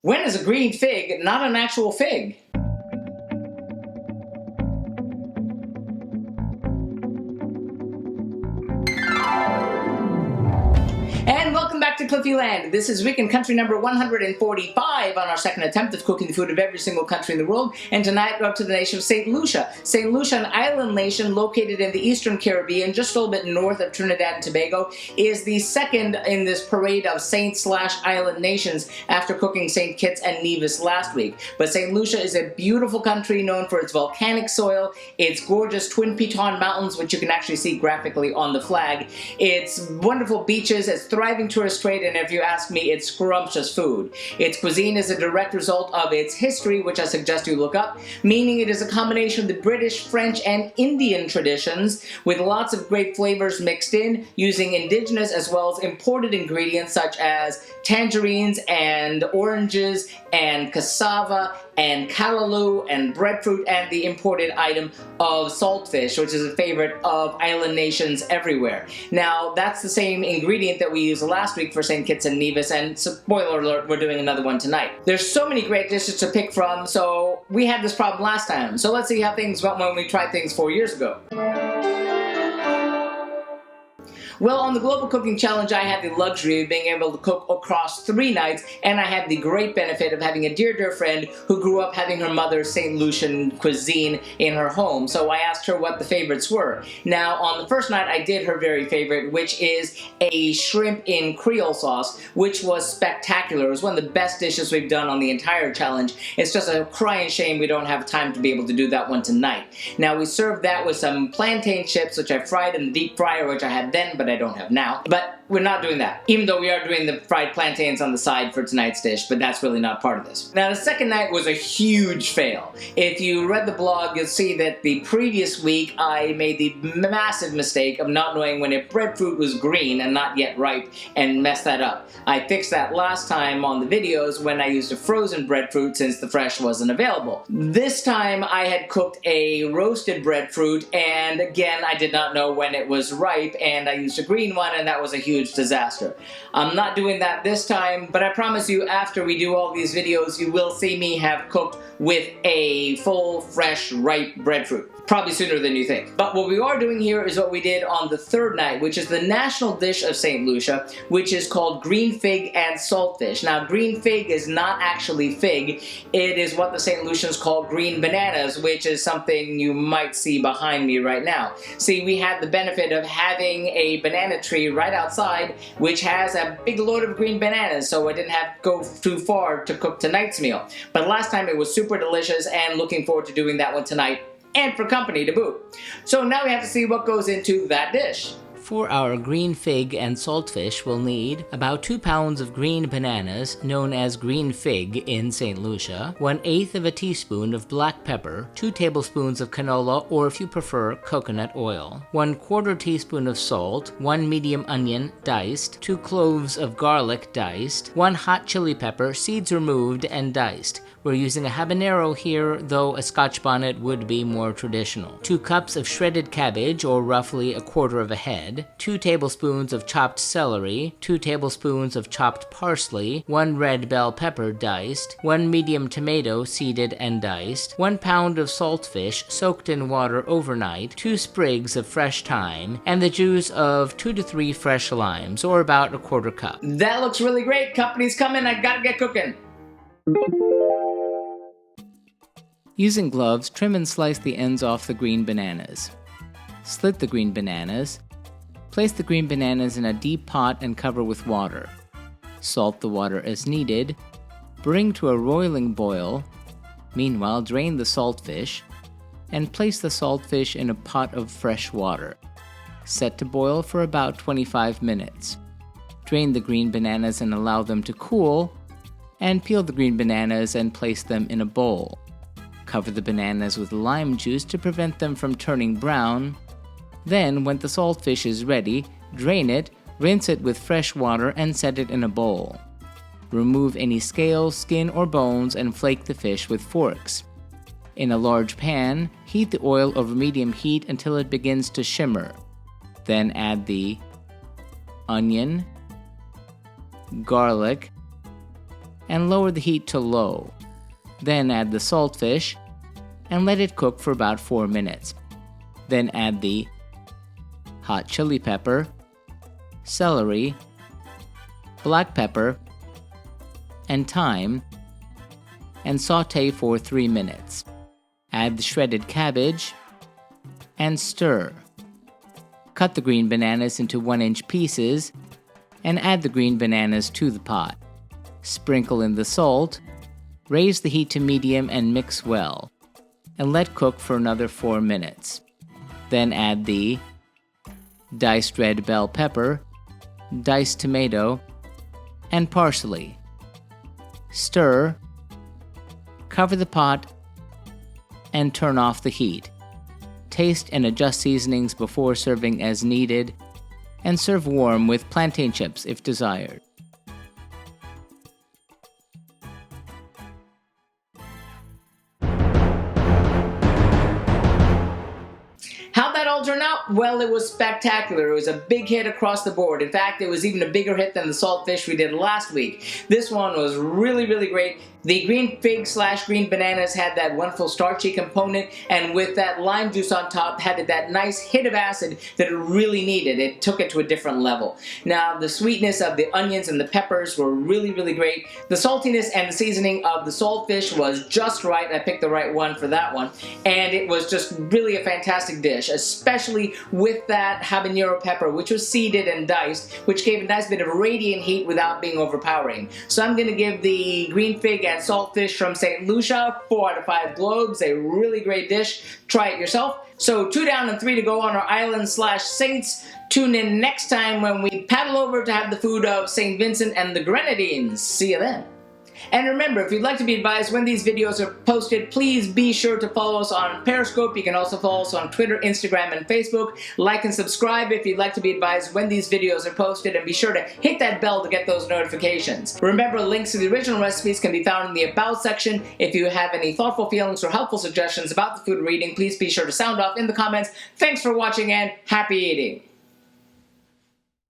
When is a green fig not an actual fig? And welcome back to Cliffieland. This is week in country number 145 on our second attempt of cooking the food of every single country in the world. And tonight we're up to the nation of St. Lucia. St. Lucia, an island nation located in the eastern Caribbean, just a little bit north of Trinidad and Tobago, is the second in this parade of saint/island nations after cooking St. Kitts and Nevis last week. But St. Lucia is a beautiful country known for its volcanic soil, its gorgeous Twin Piton Mountains, which you can actually see graphically on the flag, its wonderful beaches, its thriving tourist trade, and if you ask me, it's scrumptious food. Its cuisine is a direct result of its history, which I suggest you look up, meaning it is a combination of the British, French, and Indian traditions with lots of great flavors mixed in, using indigenous as well as imported ingredients such as tangerines and oranges and cassava and callaloo and breadfruit and the imported item of saltfish, which is a favorite of island nations everywhere. Now, that's the same ingredient that we used last week for St. Kitts and Nevis, and spoiler alert, we're doing another one tonight. There's so many great dishes to pick from, so we had this problem last time. So let's see how things went when we tried things 4 years ago. Well, on the Global Cooking Challenge, I had the luxury of being able to cook across 3 nights, and I had the great benefit of having a dear friend who grew up having her mother's St. Lucian cuisine in her home, so I asked her what the favorites were. Now, on the first night, I did her very favorite, which is a shrimp in Creole sauce, which was spectacular. It was one of the best dishes we've done on the entire challenge. It's just a crying shame we don't have time to be able to do that one tonight. Now, we served that with some plantain chips, which I fried in the deep fryer, which I had then, but I don't have now. But we're not doing that, even though we are doing the fried plantains on the side for tonight's dish, but that's really not part of this. Now, the second night was a huge fail. If you read the blog, you'll see that the previous week I made the massive mistake of not knowing when a breadfruit was green and not yet ripe and messed that up. I fixed that last time on the videos when I used a frozen breadfruit since the fresh wasn't available. This time I had cooked a roasted breadfruit, and again I did not know when it was ripe, and I used a green one, and that was a huge disaster. I'm not doing that this time, but I promise you after we do all these videos you will see me have cooked with a full, fresh, ripe breadfruit. Probably sooner than you think. But what we are doing here is what we did on the third night, which is the national dish of St. Lucia, which is called green fig and saltfish. Now, green fig is not actually fig. It is what the St. Lucians call green bananas, which is something you might see behind me right now. See, we had the benefit of having a banana tree right outside, which has a big load of green bananas, so I didn't have to go too far to cook tonight's meal. But last time it was super delicious, and looking forward to doing that one tonight, and for company to boot. So now we have to see what goes into that dish. For our green fig and saltfish, we'll need about 2 pounds of green bananas, known as green fig in St. Lucia, 1/8 of a teaspoon of black pepper, 2 tablespoons of canola, or if you prefer, coconut oil, 1/4 teaspoon of salt, 1 medium onion diced, 2 cloves of garlic diced, 1 hot chili pepper, seeds removed and diced. We're using a habanero here, though a Scotch bonnet would be more traditional. 2 cups of shredded cabbage, or roughly 1/4 of a head, 2 tablespoons of chopped celery, 2 tablespoons of chopped parsley, 1 red bell pepper diced, 1 medium tomato seeded and diced, 1 pound of saltfish soaked in water overnight, 2 sprigs of fresh thyme, and the juice of 2 to 3 fresh limes, or about 1/4 cup. That looks really great. Company's coming. I gotta get cooking. Using gloves, trim and slice the ends off the green bananas. Slit the green bananas. Place the green bananas in a deep pot and cover with water. Salt the water as needed. Bring to a roiling boil. Meanwhile, drain the saltfish and place the saltfish in a pot of fresh water. Set to boil for about 25 minutes. Drain the green bananas and allow them to cool, and peel the green bananas and place them in a bowl. Cover the bananas with lime juice to prevent them from turning brown. Then, when the saltfish is ready, drain it, rinse it with fresh water, and set it in a bowl. Remove any scales, skin, or bones and flake the fish with forks. In a large pan, heat the oil over medium heat until it begins to shimmer. Then add the onion, garlic, and lower the heat to low. Then add the saltfish and let it cook for about 4 minutes. Then add the hot chili pepper, celery, black pepper, and thyme, and saute for 3 minutes. Add the shredded cabbage and stir. Cut the green bananas into 1-inch pieces and add the green bananas to the pot. Sprinkle in the salt, raise the heat to medium and mix well, and let cook for another 4 minutes. Then add the diced red bell pepper, diced tomato, and parsley. Stir, cover the pot, and turn off the heat. Taste and adjust seasonings before serving as needed, and serve warm with plantain chips if desired. How'd that all turn out? Well, it was spectacular. It was a big hit across the board. In fact, it was even a bigger hit than the saltfish we did last week. This one was really, really great. The green fig / green bananas had that wonderful starchy component, and with that lime juice on top, had that nice hit of acid that it really needed. It took it to a different level. Now, the sweetness of the onions and the peppers were really, really great. The saltiness and the seasoning of the saltfish was just right. I picked the right one for that one. And it was just really a fantastic dish, especially with that habanero pepper, which was seeded and diced, which gave a nice bit of radiant heat without being overpowering. So I'm going to give the green fig and saltfish from St. Lucia 4 out of 5 globes. A really great dish. Try it yourself. So 2 down and 3 to go on our island / saints. Tune in next time when we paddle over to have the food of St. Vincent and the Grenadines. See you then. And remember, if you'd like to be advised when these videos are posted, please be sure to follow us on Periscope. You can also follow us on Twitter, Instagram, and Facebook. Like and subscribe if you'd like to be advised when these videos are posted, and be sure to hit that bell to get those notifications. Remember, links to the original recipes can be found in the About section. If you have any thoughtful feelings or helpful suggestions about the food we're eating, please be sure to sound off in the comments. Thanks for watching and happy eating!